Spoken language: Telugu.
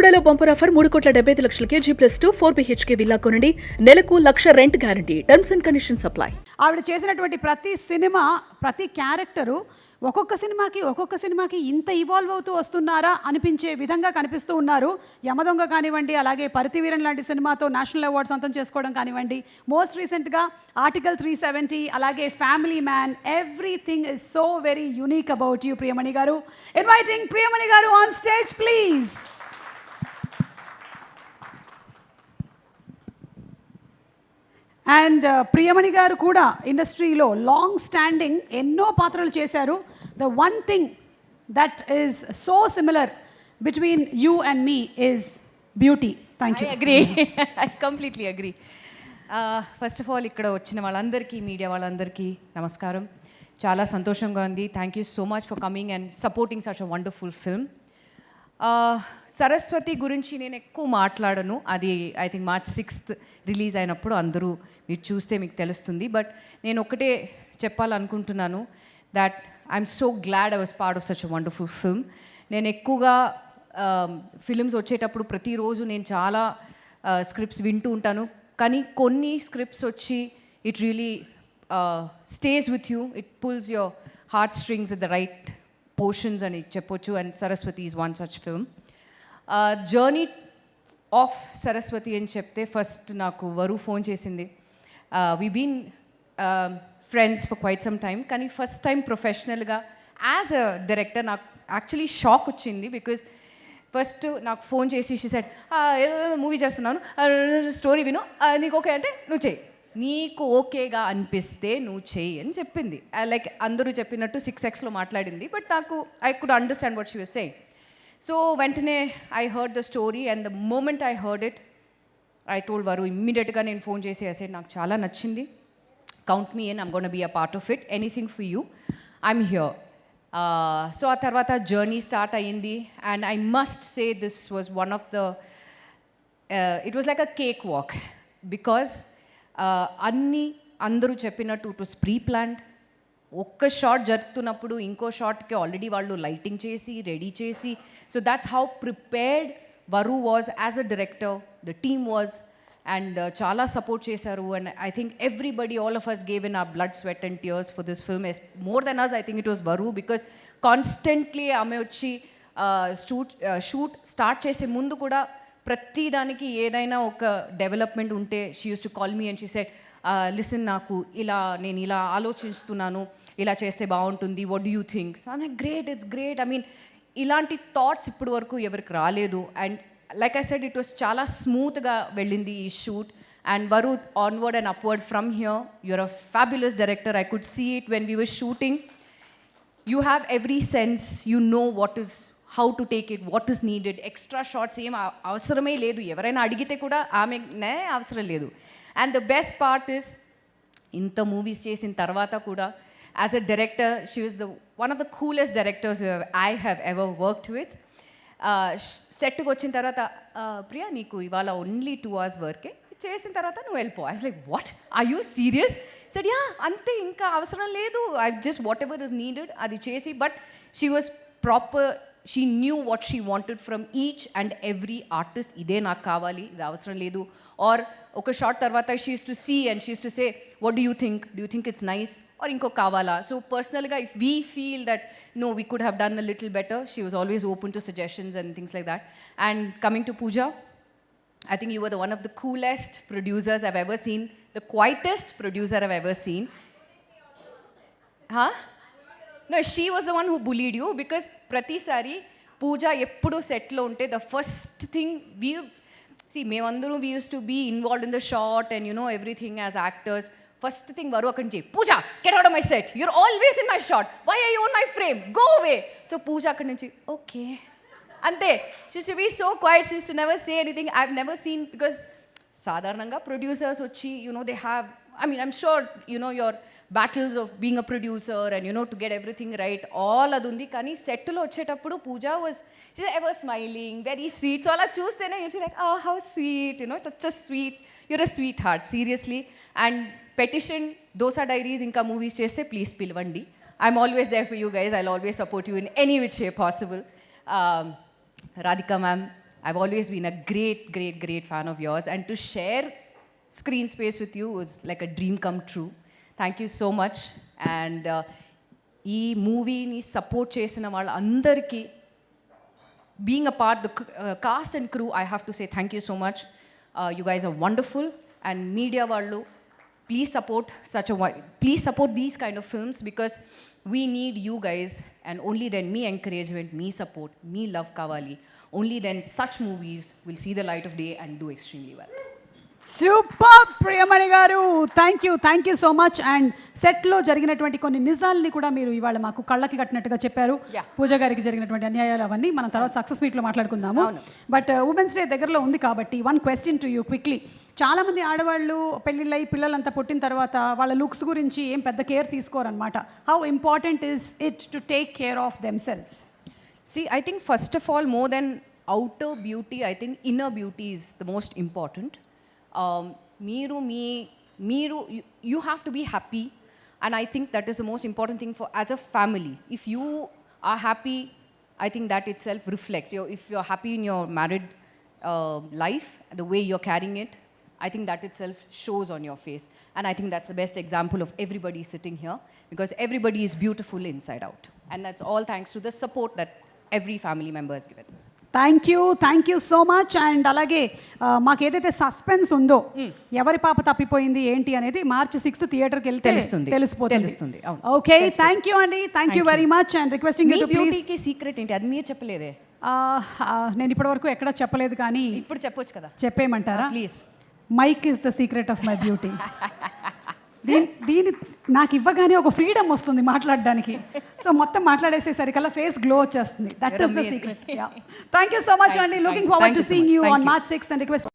బెల్లంకొండలో bumper offer 3,75,00,000 G+2 4 BHK villa కొనండి. నెలకు 1,00,000 rent guarantee. Terms and conditions apply. ఆవిడ చేసినటువంటి ప్రతి సినిమా, ప్రతి క్యారెక్టరు ఒక్కొక్క సినిమాకి ఇంత ఇవాల్వ్ అవుతూ వస్తున్నారా అనిపించే విధంగా కనిపిస్తూ ఉన్నారు. యమదొంగ కానివ్వండి, అలాగే పరితివీరన్ లాంటి సినిమాతో నేషనల్ అవార్డ్ సొంతం చేసుకోవడం కానివ్వండి, మోస్ట్ రీసెంట్గా ఆర్టికల్ 370, అలాగే family man. Everything is so very unique about you Priyamani గారు. ఇన్వైటింగ్ ప్రియమణి గారు on stage please. And Priyamani గారు కూడా ఇండస్ట్రీలో లాంగ్ స్టాండింగ్ ఎన్నో పాత్రలు చేశారు. The one thing that is so similar between you and me is beauty. Thank you. Agree, I completely agree. First of all ఇక్కడ వచ్చిన వాళ్ళందరికీ, మీడియా వాళ్ళందరికీ నమస్కారం. చాలా సంతోషంగా ఉంది. Thank you so much for coming and supporting such a wonderful film. Saraswati గురించి నేను ఎక్కువ మాట్లాడను. అది I think March 6th release అయినప్పుడు అందరూ మీరు చూస్తే మీకు తెలుస్తుంది. బట్ నేను ఒకటే చెప్పాలనుకుంటున్నాను, that I'm so glad I was part of such a wonderful film. నేను ఎక్కువగా ఫిల్మ్స్ వచ్చేటప్పుడు ప్రతిరోజు నేను చాలా స్క్రిప్ట్స్ వింటూ ఉంటాను. కానీ కొన్ని స్క్రిప్ట్స్ వచ్చి it really stays with you, it pulls your heart strings at the right portions అని చెప్పొచ్చు. And Saraswati is one such film. Journey of Saraswati అని చెప్తే ఫస్ట్ నాకు వరు ఫోన్ చేసింది. We been friends for quite some time, కానీ ఫస్ట్ టైం ప్రొఫెషనల్గా యాజ్ అ డైరెక్టర్ నాకు యాక్చువల్లీ షాక్ వచ్చింది. బికాజ్ ఫస్ట్ నాకు ఫోన్ చేసి షీ సెడ్, మూవీ చేస్తున్నాను, స్టోరీ విను, నీకు ఓకే అంటే నువ్వు చెయ్యి, నీకు ఓకేగా అనిపిస్తే నువ్వు చెయ్యి అని చెప్పింది. లైక్ అందరూ చెప్పినట్టు 6Xలో మాట్లాడింది. బట్ నాకు I could understand what she was saying. So వెంటనే I heard the story and the moment I heard it, I told వరు ఇమ్మీడియట్గా నేను ఫోన్ చేసి ఐ నాకు చాలా నచ్చింది, count me in, I'm gonna be a part of it, anything for you, I'm here. So ఆ తర్వాత జర్నీ స్టార్ట్ అయ్యింది. And I must say this was one of the it was like a cake walk. Because అందరూ చెప్పినట్టు ఇట్ వాస్ ప్రీ ప్లాన్డ్. ఒక్క షాట్ జరుగుతున్నప్పుడు ఇంకో షాట్కి ఆల్రెడీ వాళ్ళు లైటింగ్ చేసి రెడీ చేసి, so that's how prepared Varu was as a director, the team was. And చాలా సపోర్ట్ చేశారు. And I think everybody, all of us gave in our blood, sweat and tears for this film. More than us I think it was Varu, because constantly ఆమె వచ్చి షూట్ స్టార్ట్ చేసే ముందు కూడా ప్రతి దానికి ఏదైనా ఒక డెవలప్మెంట్ ఉంటే she used to call me and she said, listen, నాకు నేను ఇలా ఆలోచిస్తున్నాను, ఇలా చేస్తే బాగుంటుంది, what do you think? So I'm like great, it's great. I mean ఇలాంటి థాట్స్ ఇప్పటి వరకు ఎవరికి రాలేదు. And like I said, it was చాలా స్మూత్గా వెళ్ళింది ఈ shoot. And Varu, onward and upward from here, you're a fabulous director. I could see it when we were shooting. You have every sense, you know what is, how to take it, what is needed. Extra shots ఏం అవసరమే లేదు. ఎవరైనా అడిగితే కూడా ఆమెనే అవసరం లేదు. And the best part is, ఇంత మూవీస్ చేసిన తర్వాత కూడా as a director she was one of the coolest directors I have ever worked with. సెట్కి వచ్చిన తర్వాత, ప్రియా నీకు ఇవాళ ఓన్లీ 2 hours వర్కే, చేసిన తర్వాత నువ్వు వెళ్ళిపో. I was like, what, are you serious? Said yeah, అంతే, ఇంకా అవసరం లేదు, I just whatever is needed అది చేసి. But she was proper, she knew what she wanted from each and every artist. ఇదే నాకు కావాలి, ఇది అవసరం లేదు. ఆర్ ఒక షార్ట్ తర్వాత she used to see and she used to say, what do you think it's nice, or ఇంకో కావాలా? సో పర్సనల్గా if we feel that no we could have done a little better, she was always open to suggestions and things like that. And coming to Pooja, I think you were one of the coolest producers I've ever seen, the quietest producer I've ever seen. Huh? No, she was the one who bullied you, because pratisari Pooja eppudu set lo unte the first thing మేమందరూ we used to be involved in the shot and you know everything as actors. First thing varu akkadi che, Pooja, get out of my set, you're always in my shot, why are you on my frame, go away. So Pooja akkadi nunchi okay ante, she used to be so quiet, she used to never say anything. I've never seen, because sadharananga producers వచ్చి you know they have, I mean I'm sure you know your battles of being a producer and you know to get everything right, all adundi. Kani set lo వచ్చేటప్పుడు Pooja was, she's ever smiling, very sweet. So ala chustene you feel like, oh how sweet, you know, such a sweet, you're a sweetheart, seriously. And petition Dosa Diaries inka movies cheste please pilvandi, I'm always there for you guys, I'll always support you in any which way possible. Radhika ma'am, I've always been a great fan of yours, and to share screen space with you was like a dream come true. Thank you so much. And ఈ మూవీని సపోర్ట్ చేసిన వాళ్ళందరికీ, being a part, the cast and crew, I have to say thank you so much. You guys are wonderful. And media vallu, please support please support these kind of films, because we need you guys, and only then me encouragement, me support, me love kavali, only then such movies will see the light of day and do extremely well. Super Priyamani garu, thank you so much. And సెట్లో జరిగినటువంటి కొన్ని నిజాలని కూడా మీరు ఇవాళ మాకు కళ్ళకి కట్టినట్టుగా చెప్పారు. పూజ గారికి జరిగినటువంటి అన్యాయాలు అవన్నీ మనం తర్వాత సక్సెస్ మీట్లో మాట్లాడుకుందాము. బట్ ఉమెన్స్ డే దగ్గరలో ఉంది కాబట్టి one question to you quickly. చాలామంది ఆడవాళ్ళు పెళ్ళిళ్ళై పిల్లలంతా పుట్టిన తర్వాత వాళ్ళ లుక్స్ గురించి ఏం పెద్ద కేర్ తీసుకోరనమాట. How important is it to take care of themselves? See, I think first of all, more than outer beauty, I think inner beauty is the most important. You have to be happy, and I think that is the most important thing for as a family. If you are happy, I think that itself reflects. If you're happy in your married life, the way you're carrying it, I think that itself shows on your face. And I think that's the best example of everybody sitting here, because everybody is beautiful inside out. And that's all thanks to the support that every family member has given. Thank you so much. And అలాగే మాకు ఏదైతే సస్పెన్స్ ఉందో, ఎవరి పాప తప్పిపోయింది ఏంటి అనేది March 6 థియేటర్కి వెళ్తే తెలిసిపోతుంది. ఓకే, థ్యాంక్ యూ అండి, thank you very much. And requesting you to please. బ్యూటీకి సీక్రెట్ ఏంటి, అది మీరు చెప్పలేదే. నేను ఇప్పటివరకు ఎక్కడా చెప్పలేదు, కానీ ఇప్పుడు చెప్పొచ్చు కదా. చెప్పేయమంటారా? Please. Mike is the secret of my beauty. దీని నాకు ఇవ్వగానే ఒక ఫ్రీడమ్ వస్తుంది మాట్లాడడానికి. సో మొత్తం మాట్లాడేసేసరికల్లా ఫేస్ గ్లో వచ్చేస్తుంది. That is the secret. Thank you so much అండి. Looking forward to seeing you on March 6 and request